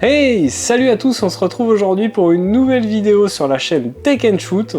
Hey, salut à tous, on se retrouve aujourd'hui pour une nouvelle vidéo sur la chaîne Take and Shoot.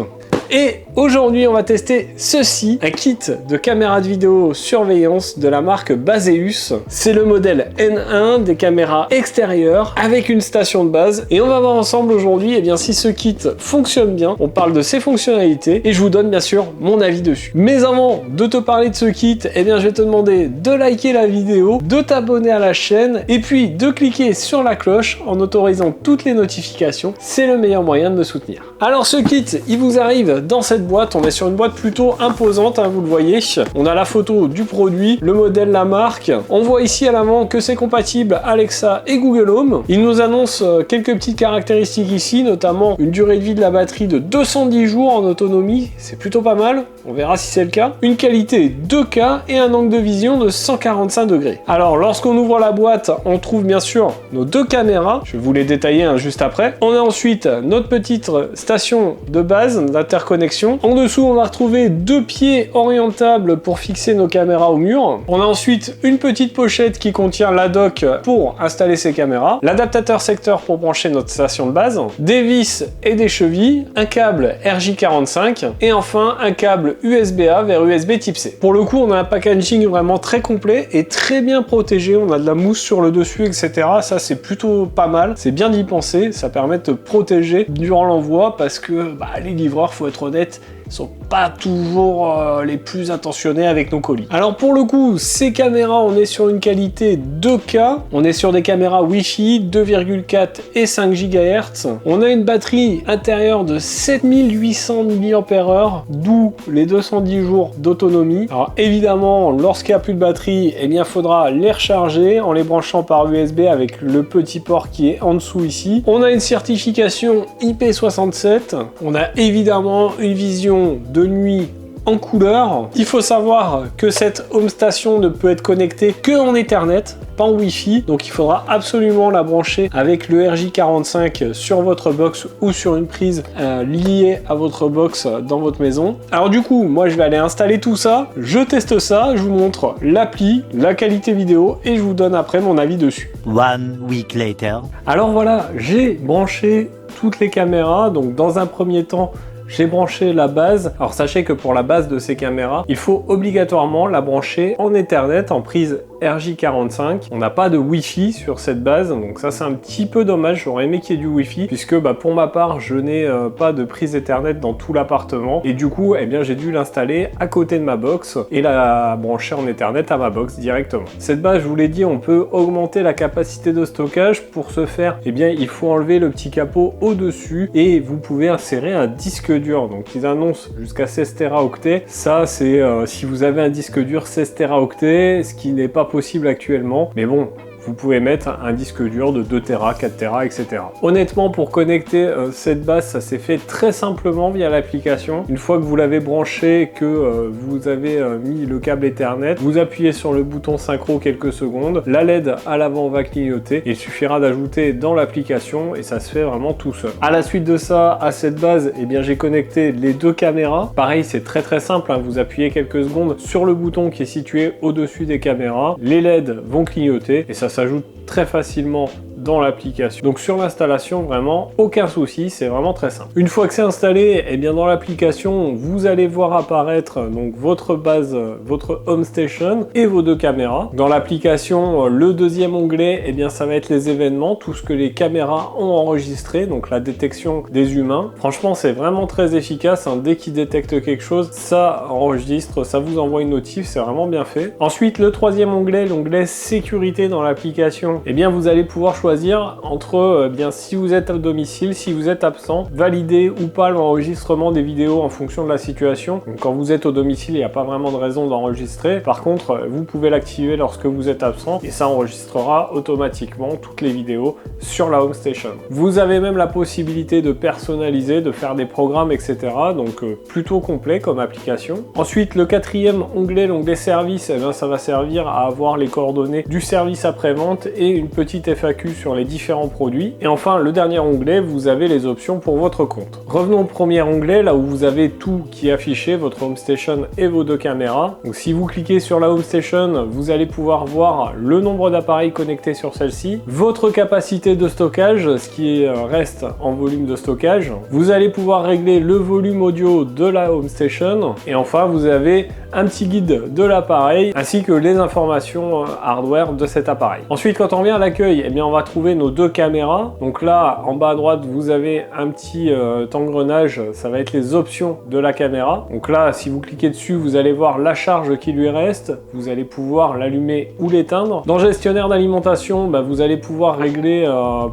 Et aujourd'hui, on va tester ceci, un kit de caméra de vidéo surveillance de la marque Baseus. C'est le modèle N1 des caméras extérieures avec une station de base. Et on va voir ensemble aujourd'hui si ce kit fonctionne bien. On parle de ses fonctionnalités et je vous donne bien sûr mon avis dessus. Mais avant de te parler de ce kit, je vais te demander de liker la vidéo, de t'abonner à la chaîne et puis de cliquer sur la cloche en autorisant toutes les notifications. C'est le meilleur moyen de me soutenir. Alors ce kit, il vous arrive dans cette boîte. On est sur une boîte plutôt imposante, vous le voyez. On a la photo du produit, le modèle, la marque. On voit ici à l'avant que c'est compatible Alexa et Google Home. Il nous annonce quelques petites caractéristiques ici, notamment une durée de vie de la batterie de 210 jours en autonomie. C'est plutôt pas mal. On verra si c'est le cas. Une qualité 2K et un angle de vision de 145 degrés. Alors, lorsqu'on ouvre la boîte, on trouve bien sûr nos deux caméras. Je vais vous les détailler juste après. On a ensuite notre petite station de base d'interconnexion. En dessous, on va retrouver deux pieds orientables pour fixer nos caméras au mur. On a ensuite une petite pochette qui contient la dock pour installer ces caméras, l'adaptateur secteur pour brancher notre station de base, des vis et des chevilles, un câble RJ45 et enfin un câble USB-A vers USB type C. Pour le coup, on a un packaging vraiment très complet et très bien protégé. On a de la mousse sur le dessus, etc. Ça, c'est plutôt pas mal. C'est bien d'y penser. Ça permet de te protéger durant l'envoi parce que les livreurs, faut être honnête, sont pas toujours les plus attentionnés avec nos colis. Alors pour le coup, ces caméras, on est sur une qualité 2K, on est sur des caméras Wi-Fi 2,4 et 5 GHz. On a une batterie intérieure de 7800 mAh, d'où les 210 jours d'autonomie. Alors évidemment, lorsqu'il n'y a plus de batterie, il faudra les recharger en les branchant par USB avec le petit port qui est en dessous ici. On a une certification IP67, on a évidemment une vision de nuit en couleur. Il faut savoir que cette home station ne peut être connectée que en Ethernet, pas en Wi-Fi, donc il faudra absolument la brancher avec le RJ45 sur votre box ou sur une prise liée à votre box dans votre maison. Alors du coup, moi je vais aller installer tout ça, je teste ça, je vous montre l'appli, la qualité vidéo et je vous donne après mon avis dessus. 1 week later. Alors voilà, j'ai branché toutes les caméras, donc dans un premier temps, j'ai branché la base. Alors sachez que pour la base de ces caméras, il faut obligatoirement la brancher en Ethernet, en prise RJ45. On n'a pas de Wi-Fi sur cette base, donc ça c'est un petit peu dommage. J'aurais aimé qu'il y ait du Wi-Fi, puisque pour ma part, je n'ai pas de prise Ethernet dans tout l'appartement. Et du coup, j'ai dû l'installer à côté de ma box et la brancher en Ethernet à ma box directement. Cette base, je vous l'ai dit, on peut augmenter la capacité de stockage. Pour ce faire, il faut enlever le petit capot au-dessus et vous pouvez insérer un disque dur. Donc ils annoncent jusqu'à 16 Teraoctets. Ça, c'est si vous avez un disque dur 16 Teraoctets, ce qui n'est pas possible actuellement. Mais bon, vous pouvez mettre un disque dur de 2 Tera, 4 Tera, etc. Honnêtement, pour connecter cette base, ça s'est fait très simplement via l'application. Une fois que vous l'avez branché, que vous avez mis le câble Ethernet, vous appuyez sur le bouton synchro quelques secondes, la LED à l'avant va clignoter et il suffira d'ajouter dans l'application et ça se fait vraiment tout seul. À la suite de ça, à cette base, j'ai connecté les deux caméras. Pareil, c'est très simple, vous appuyez quelques secondes sur le bouton qui est situé au-dessus des caméras, les LED vont clignoter et ça s'ajoute très facilement dans l'application. Donc sur l'installation, vraiment aucun souci, c'est vraiment très simple. Une fois que c'est installé, dans l'application, vous allez voir apparaître donc votre base, votre home station et vos deux caméras. Dans l'application, le deuxième onglet, ça va être les événements, tout ce que les caméras ont enregistré, donc la détection des humains. Franchement, c'est vraiment très efficace, dès qu'ils détectent quelque chose, ça enregistre, ça vous envoie une notif, c'est vraiment bien fait. Ensuite, le troisième onglet, l'onglet sécurité dans l'application, vous allez pouvoir choisir entre si vous êtes à domicile, si vous êtes absent, valider ou pas l'enregistrement des vidéos en fonction de la situation. Donc quand vous êtes au domicile, il n'y a pas vraiment de raison d'enregistrer. Par contre, vous pouvez l'activer lorsque vous êtes absent et ça enregistrera automatiquement toutes les vidéos sur la home station. Vous avez même la possibilité de personnaliser, de faire des programmes, etc. Donc plutôt complet comme application. Ensuite, le quatrième onglet, l'onglet service, ça va servir à avoir les coordonnées du service après-vente et une petite FAQ sur les différents produits. Et enfin, le dernier onglet, vous avez les options pour votre compte. Revenons au premier onglet, là où vous avez tout qui est affiché, votre Home Station et vos deux caméras. Donc si vous cliquez sur la Home Station, vous allez pouvoir voir le nombre d'appareils connectés sur celle-ci, votre capacité de stockage, ce qui reste en volume de stockage. Vous allez pouvoir régler le volume audio de la Home Station. Et enfin, vous avez un petit guide de l'appareil ainsi que les informations hardware de cet appareil. Ensuite, quand on vient à l'accueil, eh bien on va trouver nos deux caméras. Donc là, en bas à droite, vous avez un petit engrenage, ça va être les options de la caméra. Donc là, si vous cliquez dessus, vous allez voir la charge qui lui reste. Vous allez pouvoir l'allumer ou l'éteindre. Dans gestionnaire d'alimentation, vous allez pouvoir régler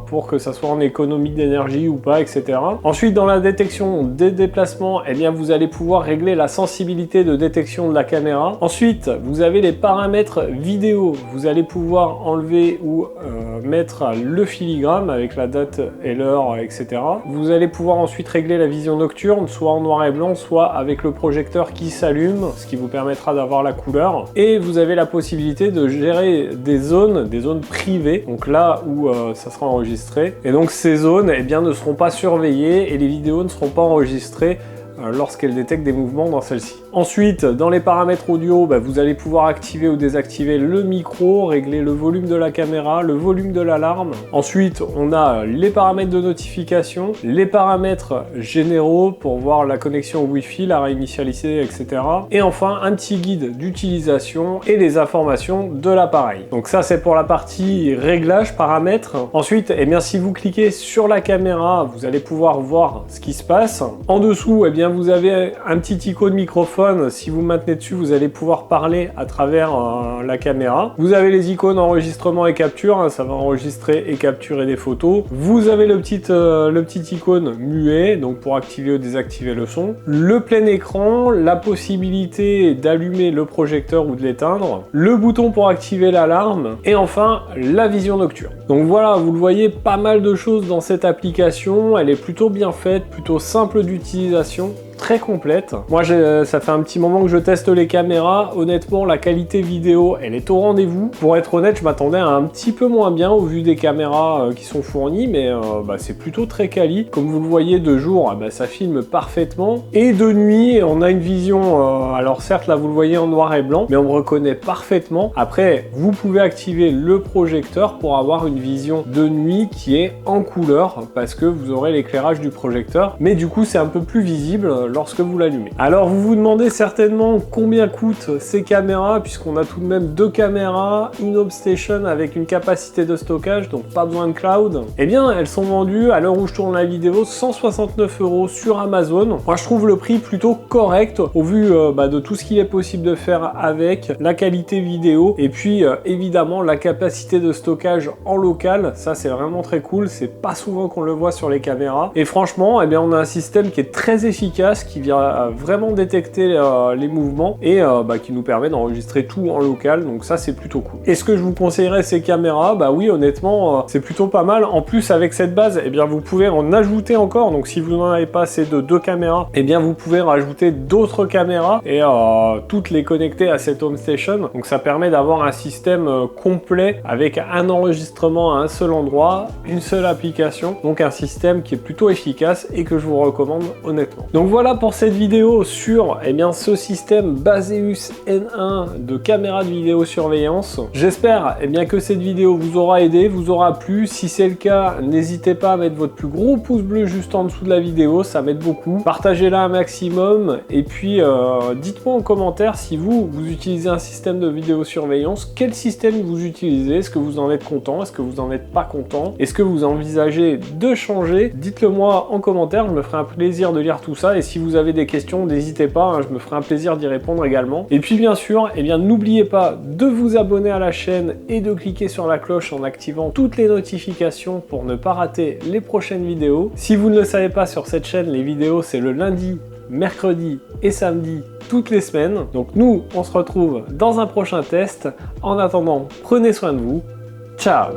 pour que ça soit en économie d'énergie ou pas, etc. Ensuite, dans la détection des déplacements, eh bien vous allez pouvoir régler la sensibilité de détection de la caméra. Ensuite, vous avez les paramètres vidéo. Vous allez pouvoir enlever ou mettre le filigrane avec la date et l'heure, etc. Vous allez pouvoir ensuite régler la vision nocturne, soit en noir et blanc, soit avec le projecteur qui s'allume, ce qui vous permettra d'avoir la couleur. Et vous avez la possibilité de gérer des zones privées, donc là où ça sera enregistré. Et donc ces zones, eh bien, ne seront pas surveillées et les vidéos ne seront pas enregistrées lorsqu'elle détecte des mouvements dans celle-ci. Ensuite, dans les paramètres audio, vous allez pouvoir activer ou désactiver le micro, régler le volume de la caméra, le volume de l'alarme. Ensuite, on a les paramètres de notification, les paramètres généraux pour voir la connexion Wi-Fi, la réinitialiser, etc. Et enfin, un petit guide d'utilisation et les informations de l'appareil. Donc ça, c'est pour la partie réglage, paramètres. Ensuite, eh bien, si vous cliquez sur la caméra, vous allez pouvoir voir ce qui se passe. En dessous, eh bien, vous avez un petit icône microphone. Si vous maintenez dessus, vous allez pouvoir parler à travers la caméra. Vous avez les icônes enregistrement et capture, ça va enregistrer et capturer des photos. Vous avez le petit icône muet, donc pour activer ou désactiver le son. Le plein écran, la possibilité d'allumer le projecteur ou de l'éteindre. Le bouton pour activer l'alarme. Et enfin, la vision nocturne. Donc voilà, vous le voyez, pas mal de choses dans cette application. Elle est plutôt bien faite, plutôt simple d'utilisation. Très complète. Moi, ça fait un petit moment que je teste les caméras. Honnêtement, la qualité vidéo, elle est au rendez-vous. Pour être honnête, je m'attendais à un petit peu moins bien au vu des caméras qui sont fournies, mais c'est plutôt très quali. Comme vous le voyez, de jour, ça filme parfaitement. Et de nuit, on a une vision, alors certes, là, vous le voyez en noir et blanc, mais on me reconnaît parfaitement. Après, vous pouvez activer le projecteur pour avoir une vision de nuit qui est en couleur, parce que vous aurez l'éclairage du projecteur. Mais du coup, c'est un peu plus visible lorsque vous l'allumez. Alors vous vous demandez certainement combien coûtent ces caméras, puisqu'on a tout de même deux caméras, une Home Station avec une capacité de stockage, donc pas besoin de cloud. Eh bien, elles sont vendues, à l'heure où je tourne la vidéo, 169 € sur Amazon. Moi, je trouve le prix plutôt correct, au vu de tout ce qu'il est possible de faire avec, la qualité vidéo, et puis évidemment la capacité de stockage en local. Ça, c'est vraiment très cool, c'est pas souvent qu'on le voit sur les caméras. Et franchement, eh bien, on a un système qui est très efficace, qui vient vraiment détecter les mouvements et qui nous permet d'enregistrer tout en local, donc ça c'est plutôt cool. Est-ce que je vous conseillerais ces caméras? Oui, honnêtement, c'est plutôt pas mal. En plus, avec cette base, eh bien, vous pouvez en ajouter encore, donc si vous n'en avez pas assez de deux caméras, eh bien vous pouvez rajouter d'autres caméras et toutes les connecter à cette Home Station, donc ça permet d'avoir un système complet avec un enregistrement à un seul endroit, une seule application, donc un système qui est plutôt efficace et que je vous recommande honnêtement. Donc voilà pour cette vidéo sur ce système Baseus N1 de caméra de vidéosurveillance. J'espère que cette vidéo vous aura aidé, vous aura plu. Si c'est le cas, n'hésitez pas à mettre votre plus gros pouce bleu juste en dessous de la vidéo, ça m'aide beaucoup. Partagez-la un maximum et puis dites-moi en commentaire si vous utilisez un système de vidéosurveillance, quel système vous utilisez, est-ce que vous en êtes content, est-ce que vous en êtes pas content, est-ce que vous envisagez de changer? Dites-le moi en commentaire, je me ferai un plaisir de lire tout ça. Et si vous avez des questions, n'hésitez pas, je me ferai un plaisir d'y répondre également. Et puis bien sûr, n'oubliez pas de vous abonner à la chaîne et de cliquer sur la cloche en activant toutes les notifications pour ne pas rater les prochaines vidéos. Si vous ne le savez pas, sur cette chaîne, les vidéos, c'est le lundi, mercredi et samedi toutes les semaines. Donc nous, on se retrouve dans un prochain test. En attendant, prenez soin de vous. Ciao!